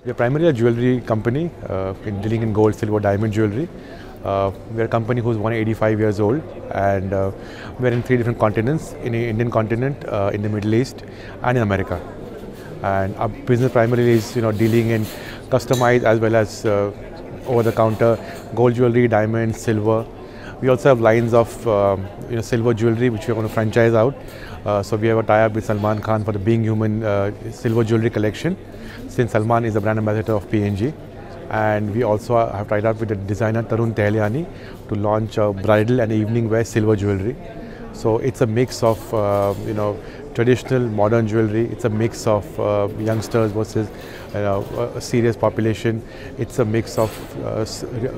We are primarily a jewelry company dealing in gold, silver, diamond jewelry. We are a company who's 185 years old, and we're in 3 different continents: in the Indian continent, in the Middle East, and in America. And our business primarily is dealing in customized as well as over-the-counter gold jewelry, diamonds, silver. We also have lines of silver jewelry which we are going to franchise out. So we have a tie-up with Salman Khan for the Being Human silver jewelry collection, since Salman is the brand ambassador of PNG. And we also have tied up with the designer Tarun Tehliani to launch bridal and evening wear silver jewelry. So it's a mix of traditional modern jewelry. It's a mix of youngsters versus a serious population. It's a mix of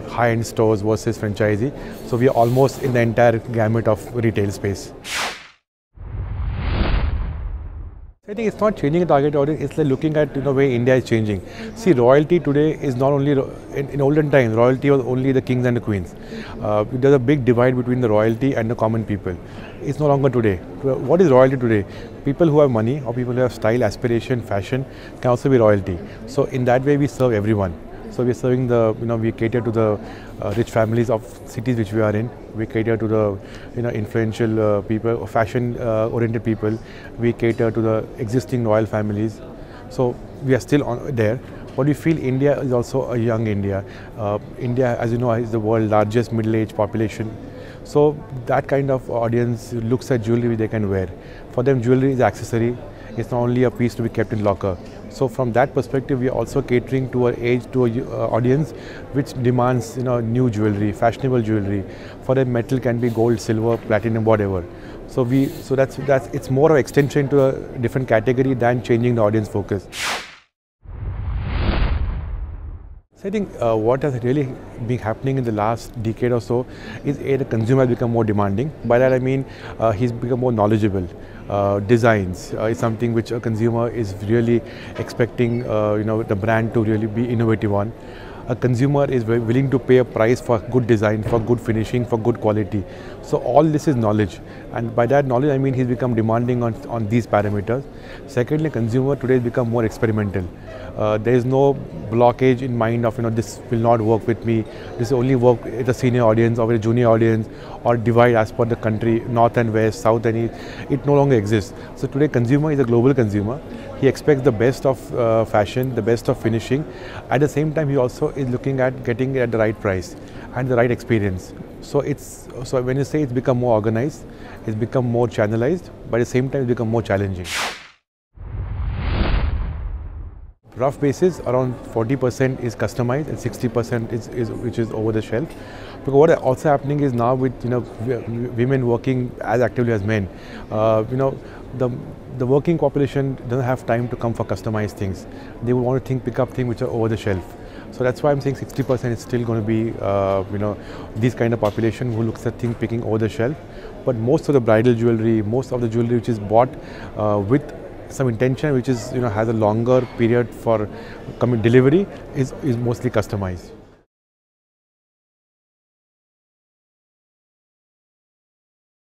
high-end stores versus franchisee. So we are almost in the entire gamut of retail space. I think it's not changing the target audience, it's like looking at the way India is changing. See, royalty today is not only, in olden times, royalty was only the kings and the queens. There's a big divide between the royalty and the common people. It's no longer today. What is royalty today? People who have money or people who have style, aspiration, fashion can also be royalty. So in that way we serve everyone. So we're serving we cater to the rich families of cities which we are in. We cater to the influential people, fashion-oriented people. We cater to the existing royal families. So we are still there. But we feel India is also a young India. India, as you know, is the world's largest middle-aged population. So that kind of audience looks at jewelry which they can wear. For them, jewelry is an accessory. It's not only a piece to be kept in locker. So from that perspective, we are also catering to an audience which demands new jewelry, fashionable jewelry. For them, metal can be gold, silver, platinum, whatever. So it's more of extension to a different category than changing the audience focus. So I think what has really been happening in the last decade or so is the consumer has become more demanding. By that I mean he's become more knowledgeable. Designs is something which a consumer is really expecting the brand to really be innovative on. A consumer is very willing to pay a price for good design, for good finishing, for good quality. So all this is knowledge, and by that knowledge I mean he's become demanding on these parameters. Secondly, consumer today has become more experimental. There is no blockage in mind of this will not work with me, this will only work with a senior audience or with a junior audience, or divide as per the country, north and west, south and east. It no longer exists. So today consumer is a global consumer. He expects the best of fashion, the best of finishing. At the same time, he also is looking at getting it at the right price and the right experience. So when you say it's become more organized, it's become more channelized, but at the same time it's become more challenging. Rough basis, around 40% is customized and 60% which is over the shelf. Because what is also happening is now with women working as actively as men, the working population doesn't have time to come for customized things. They would want to pick up things which are over the shelf. So that's why I'm saying 60% is still going to be this kind of population who looks at things picking over the shelf. But most of the bridal jewelry, most of the jewelry which is bought with some intention, which is has a longer period for delivery, is mostly customized.